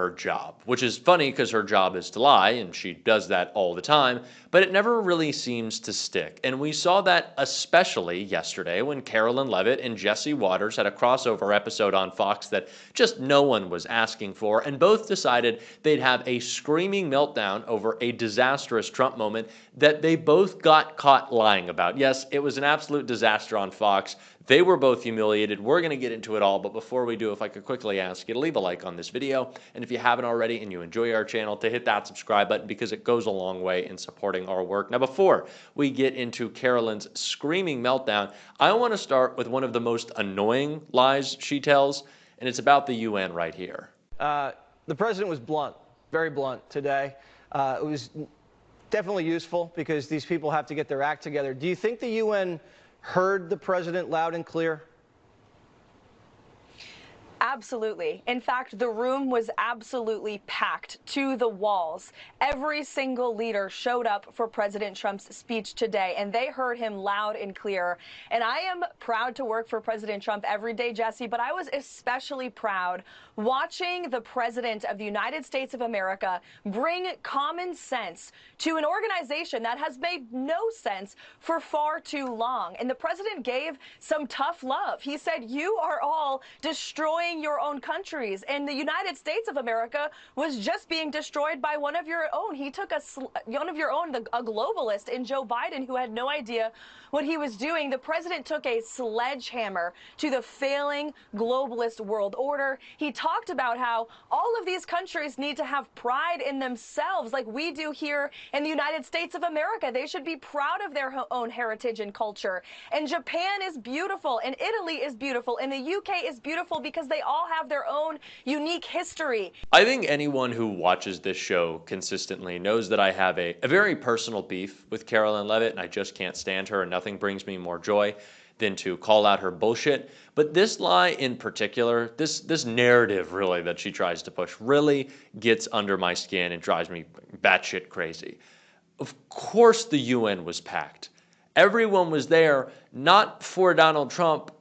her job, which is funny because her job is to lie and she does that all the time, but it never really seems to stick. And we saw that especially yesterday when Karoline Leavitt and Jesse Waters had a crossover episode on Fox that just no one was asking for, and both decided they'd have a screaming meltdown over a disastrous Trump moment that they both got caught lying about. Yes, it was an absolute disaster on Fox. They were both humiliated. We're going to get into it all, but before we do, if I could quickly ask you to leave a like on this video, and if you haven't already and you enjoy our channel, to hit that subscribe button because it goes a long way in supporting our work. Now, before we get into Karoline's screaming meltdown, I want to start with one of the most annoying lies she tells, and it's about the UN right here. The president was blunt, very blunt today. It was definitely useful because these people have to get their act together. Do you think the UN heard the president loud and clear? Absolutely. In fact, the room was absolutely packed to the walls. Every single leader showed up for President Trump's speech today, and they heard him loud and clear. And I am proud to work for President Trump every day, Jesse, but I was especially proud watching the President of the United States of America bring common sense to an organization that has made no sense for far too long. And the president gave some tough love. He said, "You are all destroying your own countries, and the United States of America was just being destroyed by one of your own." He took one of your own, a globalist in Joe Biden, who had no idea what he was doing. The president took a sledgehammer to the failing globalist world order. He talked about how all of these countries need to have pride in themselves like we do here in the United States of America. They should be proud of their own heritage and culture. And Japan is beautiful, and Italy is beautiful, and the UK is beautiful because they all have their own unique history. I think anyone who watches this show consistently knows that I have a very personal beef with Karoline Leavitt, and I just can't stand her, and nothing brings me more joy than to call out her bullshit. But this lie in particular, this narrative really that she tries to push really gets under my skin and drives me batshit crazy. Of course the UN was packed. Everyone was there, not for Donald Trump,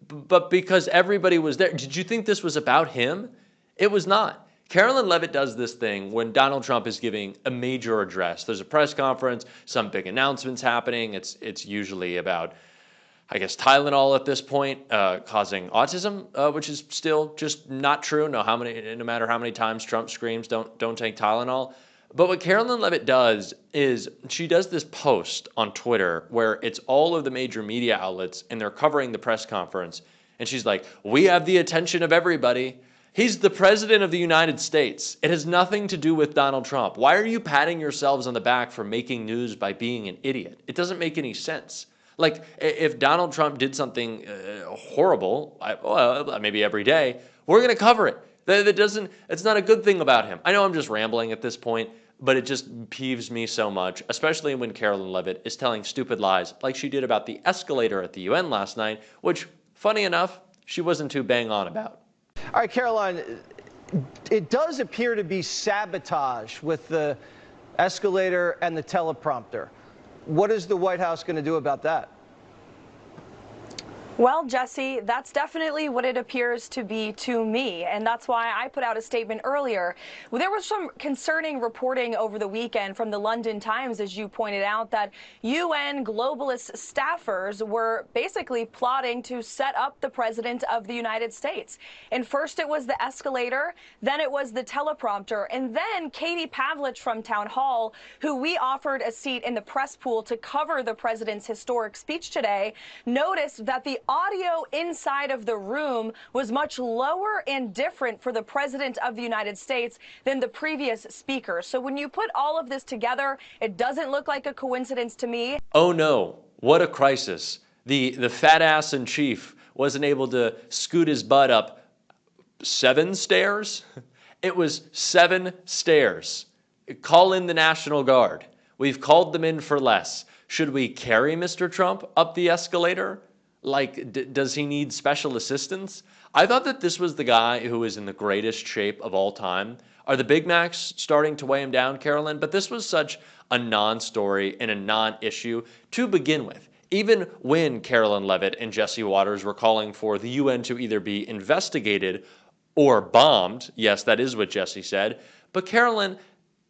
but because everybody was there. Did you think this was about him? It was not. Karoline Leavitt does this thing when Donald Trump is giving a major address. There's a press conference, some big announcements happening. It's usually about, I guess, Tylenol at this point, causing autism, which is still just not true. No matter how many times Trump screams, don't take Tylenol. But what Karoline Leavitt does is she does this post on Twitter where it's all of the major media outlets and they're covering the press conference. And she's like, "We have the attention of everybody. He's the president of the United States. It has nothing to do with Donald Trump. Why are you patting yourselves on the back for making news by being an idiot? It doesn't make any sense." Like, if Donald Trump did something horrible, maybe every day, we're going to cover it. It's not a good thing about him. I know I'm just rambling at this point, but it just peeves me so much, especially when Karoline Leavitt is telling stupid lies like she did about the escalator at the UN last night, which, funny enough, she wasn't too bang on about. All right, Karoline, it does appear to be sabotage with the escalator and the teleprompter. What is the White House going to do about that? Well, Jesse, that's definitely what it appears to be to me, and that's why I put out a statement earlier. There was some concerning reporting over the weekend from the London Times, as you pointed out, that UN globalist staffers were basically plotting to set up the president of the United States. And first it was the escalator, then it was the teleprompter, and then Katie Pavlich from Town Hall, who we offered a seat in the press pool to cover the president's historic speech today, noticed that the audio inside of the room was much lower and different for the president of the United States than the previous speaker. So when you put all of this together, it doesn't look like a coincidence to me. Oh no, what a crisis. The fat ass in chief wasn't able to scoot his butt up 7 stairs? It was 7 stairs. Call in the National Guard. We've called them in for less. Should we carry Mr. Trump up the escalator? Like, does he need special assistance? I thought that this was the guy who was in the greatest shape of all time. Are the Big Macs starting to weigh him down, Karoline? But this was such a non-story and a non-issue to begin with. Even when Karoline Leavitt and Jesse Waters were calling for the UN to either be investigated or bombed. Yes, that is what Jesse said. But Karoline,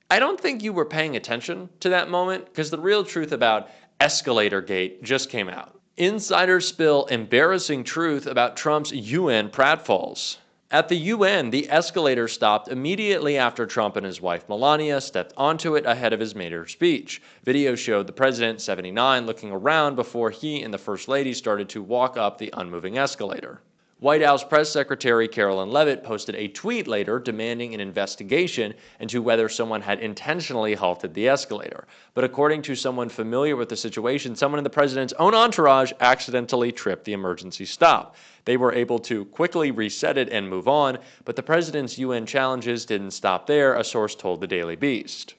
I don't think you were paying attention to that moment, because the real truth about Escalator Gate just came out. Insiders spill embarrassing truth about Trump's UN pratfalls. At the UN, the escalator stopped immediately after Trump and his wife Melania stepped onto it ahead of his maiden speech. Video showed the president, 79, looking around before he and the First Lady started to walk up the unmoving escalator. White House Press Secretary Karoline Leavitt posted a tweet later demanding an investigation into whether someone had intentionally halted the escalator. But according to someone familiar with the situation, someone in the president's own entourage accidentally tripped the emergency stop. They were able to quickly reset it and move on, but the president's UN challenges didn't stop there, a source told the Daily Beast.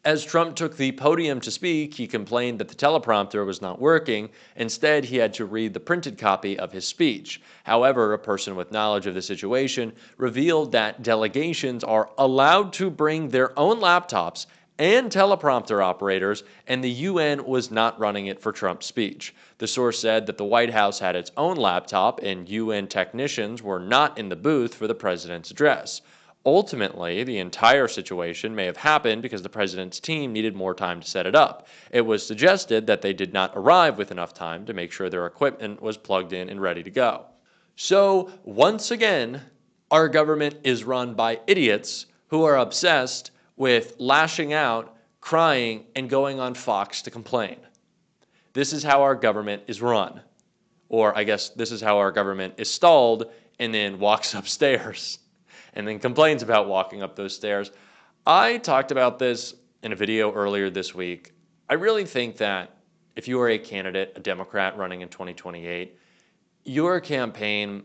As Trump took the podium to speak, he complained that the teleprompter was not working. Instead, he had to read the printed copy of his speech. However, a person with knowledge of the situation revealed that delegations are allowed to bring their own laptops and teleprompter operators, and the UN was not running it for Trump's speech. The source said that the White House had its own laptop, and UN technicians were not in the booth for the president's address. Ultimately, the entire situation may have happened because the president's team needed more time to set it up. It was suggested that they did not arrive with enough time to make sure their equipment was plugged in and ready to go. So, once again, our government is run by idiots who are obsessed with lashing out, crying, and going on Fox to complain. This is how our government is run. Or I guess this is how our government is stalled and then walks upstairs and then complains about walking up those stairs. I talked about this in a video earlier this week. I really think that if you are a candidate, a Democrat running in 2028, your campaign,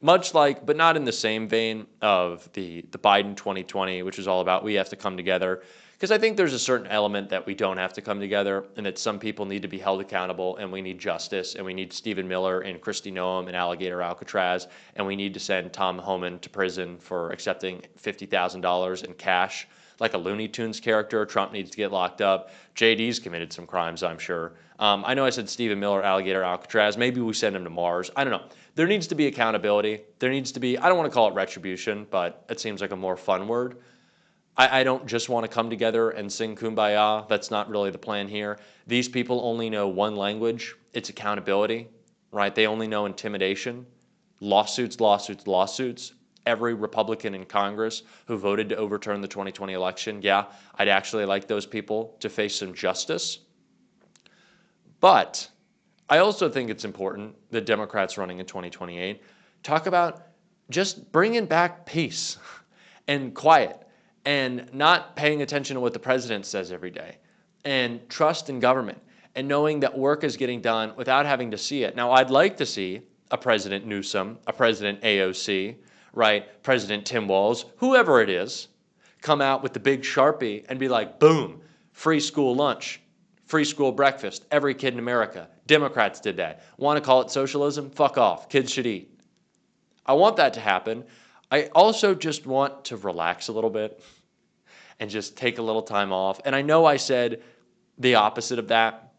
much like, but not in the same vein of the Biden 2020, which is all about we have to come together, because I think there's a certain element that we don't have to come together and that some people need to be held accountable and we need justice and we need Stephen Miller and Kristi Noem and Alligator Alcatraz and we need to send Tom Homan to prison for accepting $50,000 in cash like a Looney Tunes character. Trump needs to get locked up. JD's committed some crimes, I'm sure. I know I said Stephen Miller, Alligator Alcatraz. Maybe we send him to Mars. I don't know. There needs to be accountability. There needs to be, I don't want to call it retribution, but it seems like a more fun word. I don't just want to come together and sing Kumbaya. That's not really the plan here. These people only know one language. It's accountability, right? They only know intimidation, lawsuits, lawsuits, lawsuits. Every Republican in Congress who voted to overturn the 2020 election, yeah, I'd actually like those people to face some justice. But I also think it's important that Democrats running in 2028 talk about just bringing back peace and quiet and not paying attention to what the president says every day and trust in government and knowing that work is getting done without having to see it. Now, I'd like to see a President Newsom, a President AOC, right, President Tim Walz, whoever it is, come out with the big Sharpie and be like, boom, free school lunch, free school breakfast, every kid in America. Democrats did that. Want to call it socialism? Fuck off. Kids should eat. I want that to happen. I also just want to relax a little bit and just take a little time off. And I know I said the opposite of that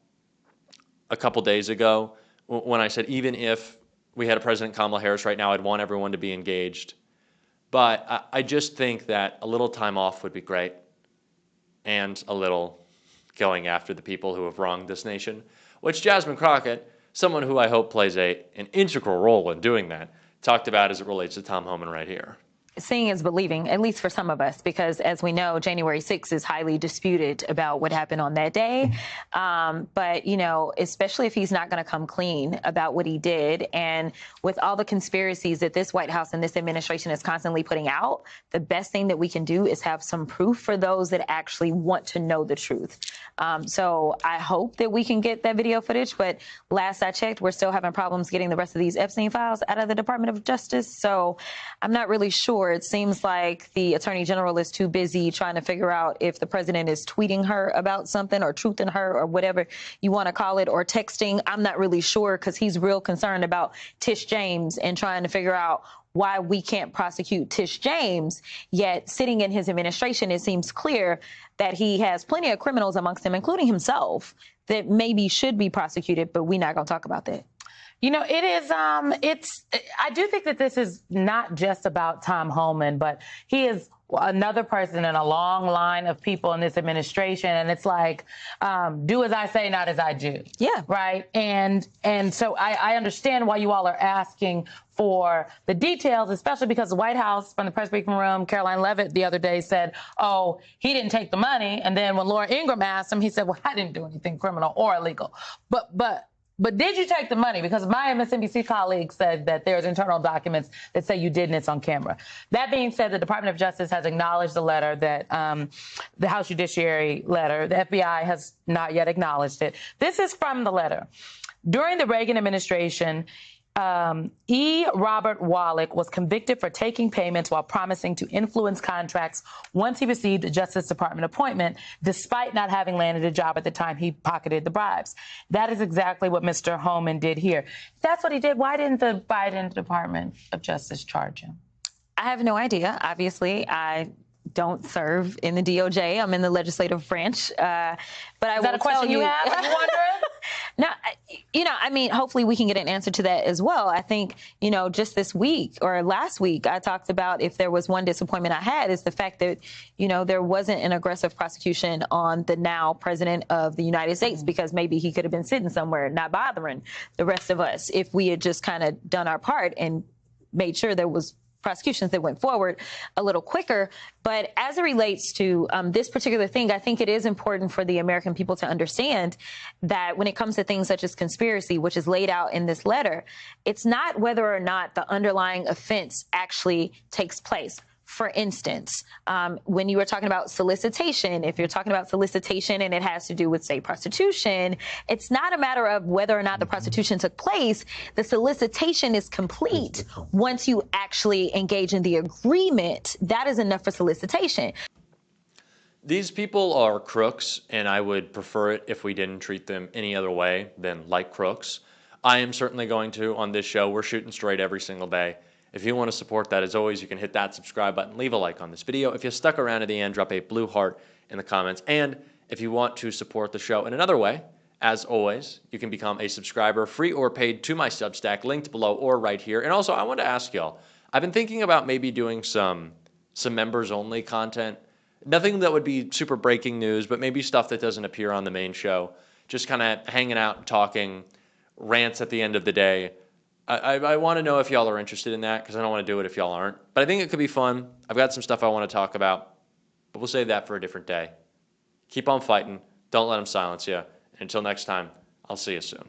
a couple days ago when I said even if we had a President Kamala Harris right now, I'd want everyone to be engaged. But I just think that a little time off would be great and a little going after the people who have wronged this nation, which Jasmine Crockett, someone who I hope plays an integral role in doing that, talked about as it relates to Tom Homan right here. Seeing is believing, at least for some of us, because as we know, January 6th is highly disputed about what happened on that day. But, you know, especially if he's not going to come clean about what he did. And with all the conspiracies that this White House and this administration is constantly putting out, the best thing that we can do is have some proof for those that actually want to know the truth. So I hope that we can get that video footage. But last I checked, we're still having problems getting the rest of these Epstein files out of the Department of Justice. So I'm not really sure. It seems like the Attorney General is too busy trying to figure out if the president is tweeting her about something or truthing her or whatever you want to call it, or texting. I'm not really sure because he's real concerned about Tish James and trying to figure out why we can't prosecute Tish James. Yet sitting in his administration, it seems clear that he has plenty of criminals amongst him, including himself, that maybe should be prosecuted. But we're not going to talk about that. You know, it is, I do think that this is not just about Tom Homan, but he is another person in a long line of people in this administration. And it's like, do as I say, not as I do. Yeah. Right. And so I understand why you all are asking for the details, especially because the White House, from the press briefing room, Karoline Leavitt the other day said, oh, he didn't take the money. And then when Laura Ingraham asked him, he said, well, I didn't do anything criminal or illegal. But did you take the money? Because my MSNBC colleague said that there's internal documents that say you did, and it's on camera. That being said, the Department of Justice has acknowledged the letter that the House Judiciary letter. The FBI has not yet acknowledged it. This is from the letter. During the Reagan administration, E. Robert Wallach was convicted for taking payments while promising to influence contracts once he received a Justice Department appointment, despite not having landed a job at the time he pocketed the bribes. That is exactly what Mr. Homan did here. If that's what he did, why didn't the Biden Department of Justice charge him? I have no idea. Obviously, I don't serve in the DOJ. I'm in the legislative branch. But I Is that will a question tell you have? Are you wondering? No, I mean, hopefully we can get an answer to that as well. I think, just this week or last week, I talked about if there was one disappointment I had is the fact that, there wasn't an aggressive prosecution on the now president of the United States, because maybe he could have been sitting somewhere not bothering the rest of us if we had just kind of done our part and made sure there was prosecutions that went forward a little quicker. But as it relates to this particular thing, I think it is important for the American people to understand that when it comes to things such as conspiracy, which is laid out in this letter, it's not whether or not the underlying offense actually takes place. For instance, when you were talking about solicitation, if you're talking about solicitation and it has to do with, say, prostitution, it's not a matter of whether or not the prostitution took place. The solicitation is complete once you actually engage in the agreement. That is enough for solicitation. These people are crooks, and I would prefer it if we didn't treat them any other way than like crooks. I am certainly going to on this show. We're shooting straight every single day. If you want to support that, as always, you can hit that subscribe button, leave a like on this video. If you stuck around to the end, drop a blue heart in the comments. And if you want to support the show in another way, as always, you can become a subscriber, free or paid, to my Substack, linked below or right here. And also, I want to ask y'all, I've been thinking about maybe doing some members-only content. Nothing that would be super breaking news, but maybe stuff that doesn't appear on the main show. Just kind of hanging out, talking, rants at the end of the day. I want to know if y'all are interested in that, because I don't want to do it if y'all aren't. But I think it could be fun. I've got some stuff I want to talk about, but we'll save that for a different day. Keep on fighting. Don't let them silence you. And until next time, I'll see you soon.